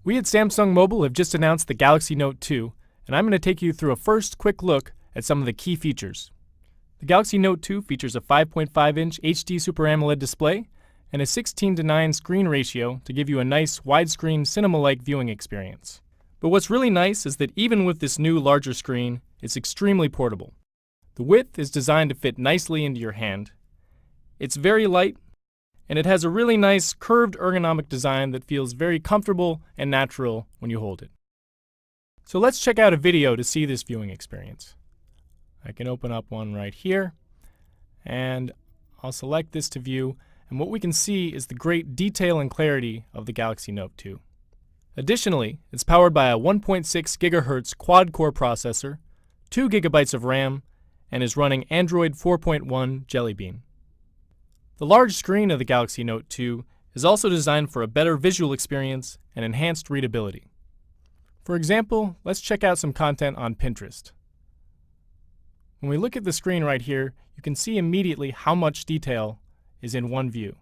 We at Samsung Mobile have just announced the Galaxy Note 2, and I'm going to take you through a first quick look at some of the key features. The Galaxy Note 2 features a 5.5-inch HD Super AMOLED display and a 16:9 screen ratio to give you a nice widescreen cinema-like viewing experience. But what's really nice is that even with this new larger screen, it's extremely portable. The width is designed to fit nicely into your hand. It's very light, and it has a really nice curved ergonomic design that feels very comfortable and natural when you hold it. So let's check out a video to see this viewing experience. I can open up one right here, and I'll select this to view, and what we can see is the great detail and clarity of the Galaxy Note 2. Additionally, it's powered by a 1.6 GHz quad-core processor, 2 GB of RAM, and is running Android 4.1 Jelly Bean. The large screen of the Galaxy Note 2 is also designed for a better visual experience and enhanced readability. For example, let's check out some content on Pinterest. When we look at the screen right here, you can see immediately how much detail is in one view.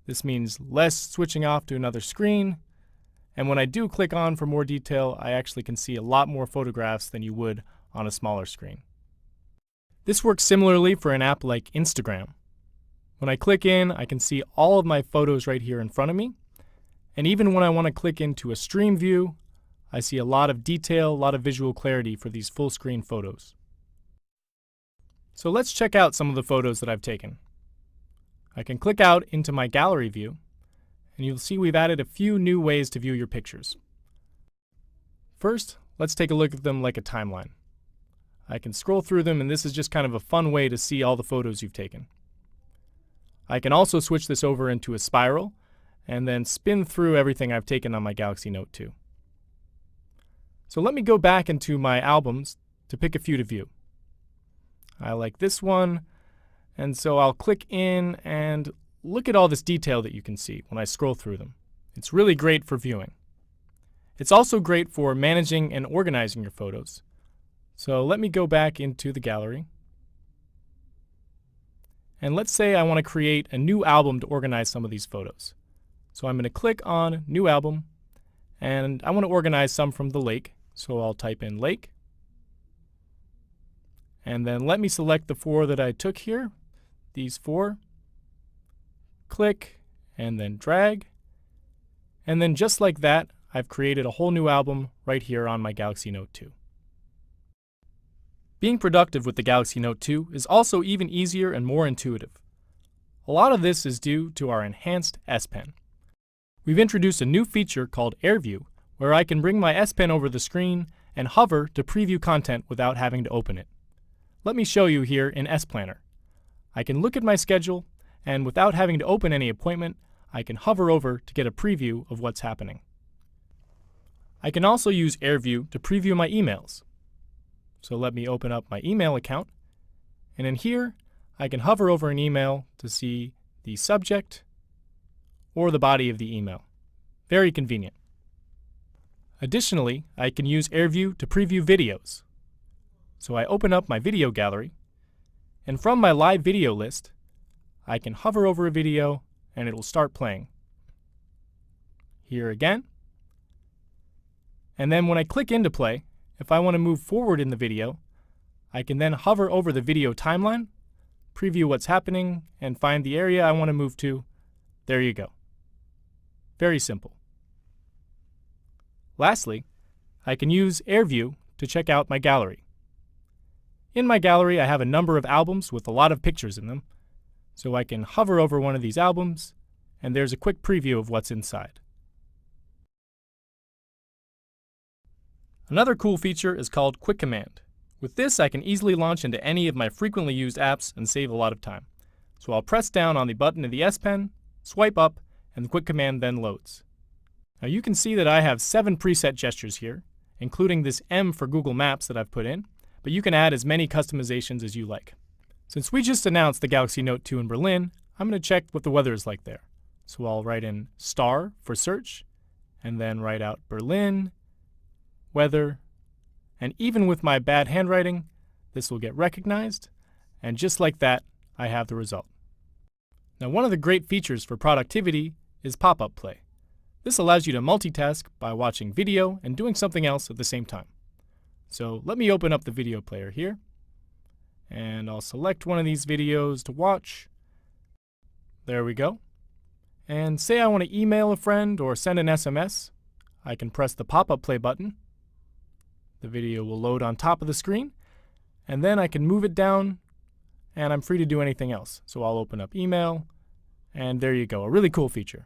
This means less switching off to another screen, and when I do click on for more detail, I actually can see a lot more photographs than you would on a smaller screen. This works similarly for an app like Instagram. When I click in, I can see all of my photos right here in front of me, and even when I want to click into a stream view, I see a lot of detail, a lot of visual clarity for these full screen photos. So let's check out some of the photos that I've taken. I can click out into my gallery view, and you'll see we've added a few new ways to view your pictures. First, let's take a look at them like a timeline. I can scroll through them, and this is just kind of a fun way to see all the photos you've taken. I can also switch this over into a spiral and then spin through everything I've taken on my Galaxy Note 2. So let me go back into my albums to pick a few to view. I like this one, and so I'll click in and look at all this detail that you can see when I scroll through them. It's really great for viewing. It's also great for managing and organizing your photos. So let me go back into the gallery. And let's say I want to create a new album to organize some of these photos. So I'm going to click on New Album, and I want to organize some from the lake. So I'll type in lake. And then let me select the 4 that I took here, these 4. Click, and then drag. And then just like that, I've created a whole new album right here on my Galaxy Note 2. Being productive with the Galaxy Note 2 is also even easier and more intuitive. A lot of this is due to our enhanced S Pen. We've introduced a new feature called Air View, where I can bring my S Pen over the screen and hover to preview content without having to open it. Let me show you here in S Planner. I can look at my schedule, and without having to open any appointment, I can hover over to get a preview of what's happening. I can also use Air View to preview my emails. So let me open up my email account, and in here I can hover over an email to see the subject or the body of the email. Very convenient. Additionally, I can use AirView to preview videos. So I open up my video gallery, and from my live video list, I can hover over a video and it will start playing. Here again. And then when I click into play, if I want to move forward in the video, I can then hover over the video timeline, preview what's happening, and find the area I want to move to. There you go. Very simple. Lastly, I can use AirView to check out my gallery. In my gallery, I have a number of albums with a lot of pictures in them, so I can hover over one of these albums, and there's a quick preview of what's inside. Another cool feature is called Quick Command. With this, I can easily launch into any of my frequently used apps and save a lot of time. So I'll press down on the button of the S Pen, swipe up, and the Quick Command then loads. Now you can see that I have 7 preset gestures here, including this M for Google Maps that I've put in, but you can add as many customizations as you like. Since we just announced the Galaxy Note 2 in Berlin, I'm going to check what the weather is like there. So I'll write in star for search, and then write out Berlin, weather, and even with my bad handwriting, this will get recognized, and just like that, I have the result. Now, one of the great features for productivity is pop-up play. This allows you to multitask by watching video and doing something else at the same time. So let me open up the video player here, and I'll select one of these videos to watch. There we go. And say I want to email a friend or send an SMS, I can press the pop-up play button. The video will load on top of the screen, and then I can move it down, and I'm free to do anything else. So I'll open up email, and there you go, a really cool feature.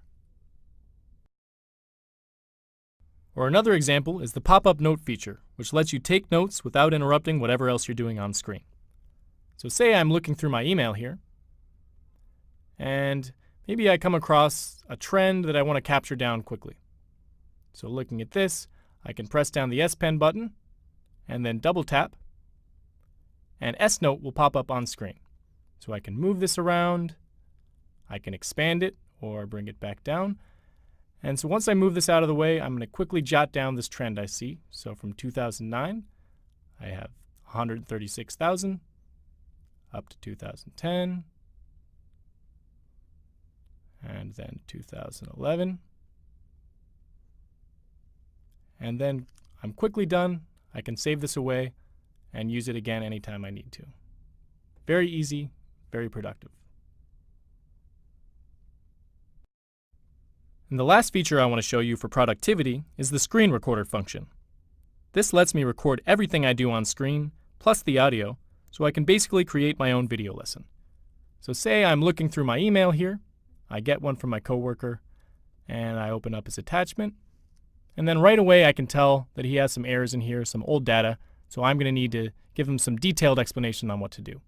Or another example is the pop-up note feature, which lets you take notes without interrupting whatever else you're doing on screen. So say I'm looking through my email here, and maybe I come across a trend that I want to capture down quickly. So looking at this, I can press down the S Pen button, and then double tap, and S Note will pop up on screen. So I can move this around, I can expand it or bring it back down. And so once I move this out of the way, I'm going to quickly jot down this trend I see. So from 2009, I have 136,000 up to 2010, and then 2011. And then I'm quickly done. I can save this away and use it again anytime I need to. Very easy, very productive. And the last feature I want to show you for productivity is the screen recorder function. This lets me record everything I do on screen, plus the audio, so I can basically create my own video lesson. So say I'm looking through my email here, I get one from my coworker, and I open up his attachment, and then right away I can tell that he has some errors in here, some old data, so I'm going to need to give him some detailed explanation on what to do.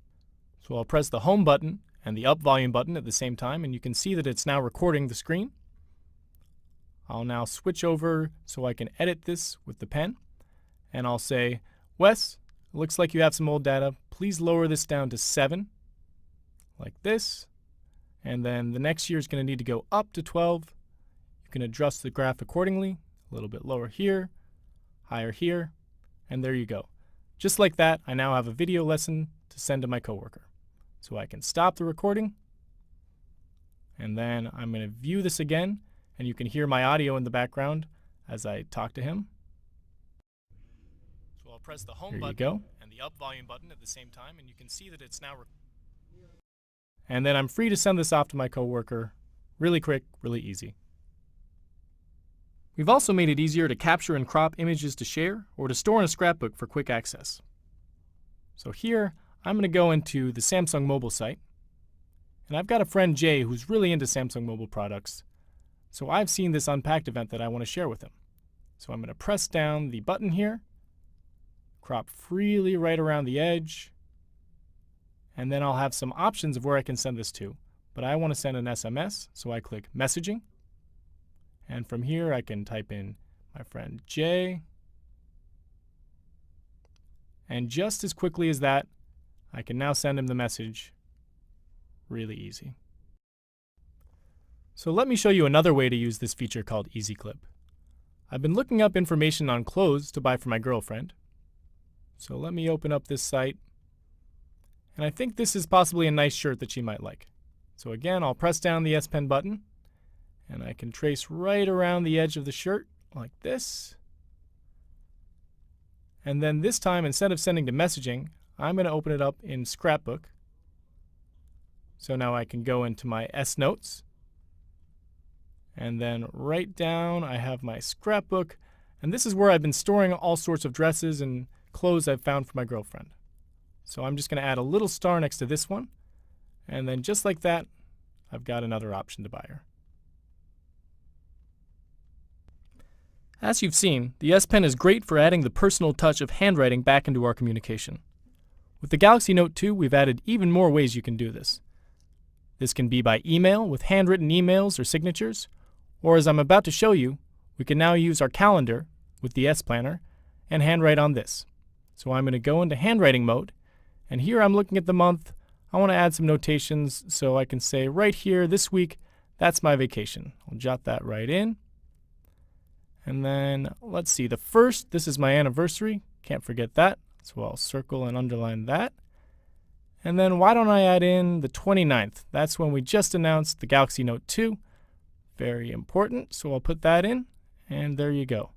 So I'll press the home button and the up volume button at the same time, and you can see that it's now recording the screen. I'll now switch over so I can edit this with the pen, and I'll say, Wes, it looks like you have some old data. Please lower this down to 7, like this. And then the next year is going to need to go up to 12. You can adjust the graph accordingly, a little bit lower here, higher here, and there you go. Just like that, I now have a video lesson to send to my coworker. So I can stop the recording, and then I'm going to view this again, and you can hear my audio in the background as I talk to him. So I'll press the home button and the up volume button at the same time, and you can see that it's now and then I'm free to send this off to my coworker. Really quick, really easy. We've also made it easier to capture and crop images to share or to store in a scrapbook for quick access. So here, I'm going to go into the Samsung mobile site, and I've got a friend Jay who's really into Samsung mobile products. So I've seen this Unpacked event that I want to share with him. So I'm going to press down the button here, crop freely right around the edge, and then I'll have some options of where I can send this to. But I want to send an SMS, so I click Messaging. And from here I can type in my friend Jay. And just as quickly as that, I can now send him the message. Really easy. So let me show you another way to use this feature called Easy Clip. I've been looking up information on clothes to buy for my girlfriend. So let me open up this site. And I think this is possibly a nice shirt that she might like. So again, I'll press down the S Pen button, and I can trace right around the edge of the shirt like this. And then this time, instead of sending to messaging, I'm going to open it up in Scrapbook. So now I can go into my S Notes, and then right down I have my scrapbook, and this is where I've been storing all sorts of dresses and clothes I've found for my girlfriend. So I'm just going to add a little star next to this one, and then just like that, I've got another option to buy her. As you've seen, the S Pen is great for adding the personal touch of handwriting back into our communication. With the Galaxy Note 2, we've added even more ways you can do this. This can be by email with handwritten emails or signatures, or as I'm about to show you, we can now use our calendar with the S Planner and handwrite on this. So I'm going to go into handwriting mode, and here I'm looking at the month. I want to add some notations, so I can say right here, this week, that's my vacation. I'll jot that right in. And then, let's see, the 1st, this is my anniversary. Can't forget that, so I'll circle and underline that. And then why don't I add in the 29th? That's when we just announced the Galaxy Note 2. Very important, so I'll put that in, and there you go.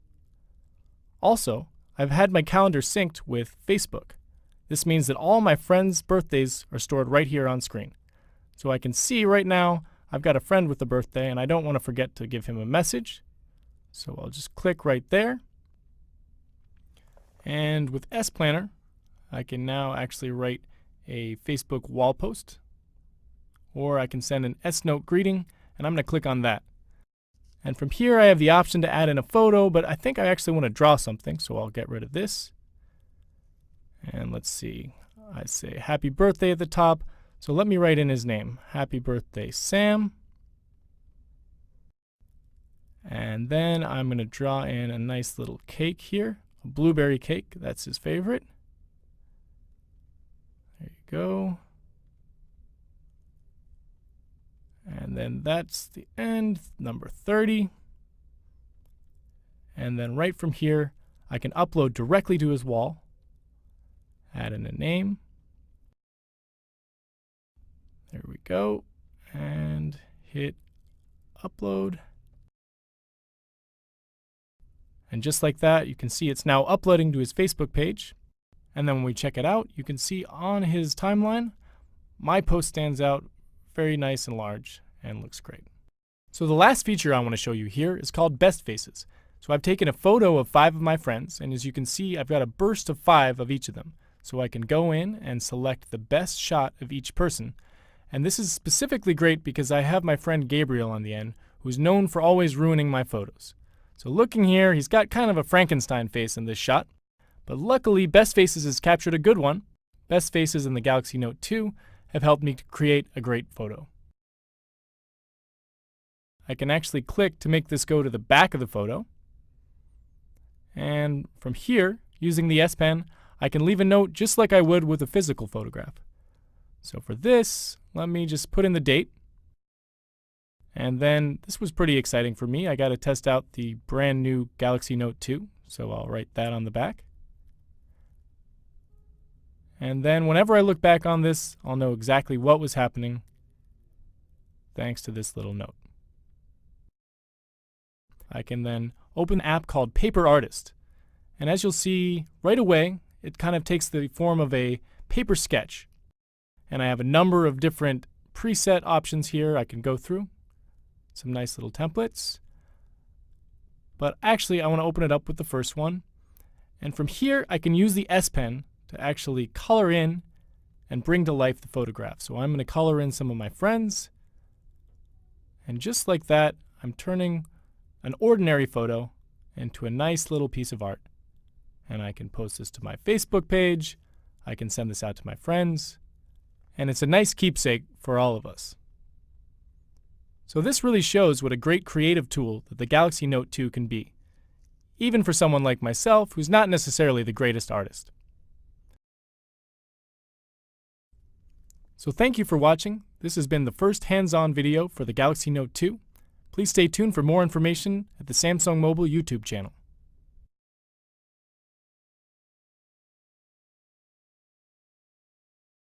Also, I've had my calendar synced with Facebook. This means that all my friends' birthdays are stored right here on screen. So I can see right now I've got a friend with a birthday and I don't want to forget to give him a message. So I'll just click right there. And with S Planner, I can now actually write a Facebook wall post, or I can send an S Note greeting, and I'm going to click on that. And from here I have the option to add in a photo, but I think I actually want to draw something, so I'll get rid of this. And let's see, I say happy birthday at the top, so let me write in his name. Happy birthday, Sam. And then I'm going to draw in a nice little cake here, a blueberry cake, that's his favorite. There you go. And then that's the end, number 30. And then right from here, I can upload directly to his wall. Add in a name. There we go. And hit upload. And just like that, you can see it's now uploading to his Facebook page. And then when we check it out, you can see on his timeline, my post stands out very nice and large and looks great. So the last feature I want to show you here is called Best Faces. So I've taken a photo of 5 of my friends, and as you can see, I've got a burst of 5 of each of them. So I can go in and select the best shot of each person. And this is specifically great because I have my friend Gabriel on the end, who's known for always ruining my photos. So looking here, he's got kind of a Frankenstein face in this shot. But luckily, Best Faces has captured a good one. Best Faces in the Galaxy Note 2 have helped me to create a great photo. I can actually click to make this go to the back of the photo. And from here, using the S Pen, I can leave a note just like I would with a physical photograph. So for this, let me just put in the date. And then this was pretty exciting for me. I got to test out the brand new Galaxy Note 2, so I'll write that on the back. And then whenever I look back on this, I'll know exactly what was happening thanks to this little note. I can then open an app called Paper Artist. And as you'll see right away, it kind of takes the form of a paper sketch. And I have a number of different preset options here I can go through. Some nice little templates. But actually, I want to open it up with the first one. And from here, I can use the S Pen to actually color in and bring to life the photograph. So I'm going to color in some of my friends. And just like that, I'm turning an ordinary photo into a nice little piece of art. And I can post this to my Facebook page. I can send this out to my friends. And it's a nice keepsake for all of us. So this really shows what a great creative tool that the Galaxy Note 2 can be, even for someone like myself who's not necessarily the greatest artist. So thank you for watching. This has been the first hands-on video for the Galaxy Note 2. Please stay tuned for more information at the Samsung Mobile YouTube channel.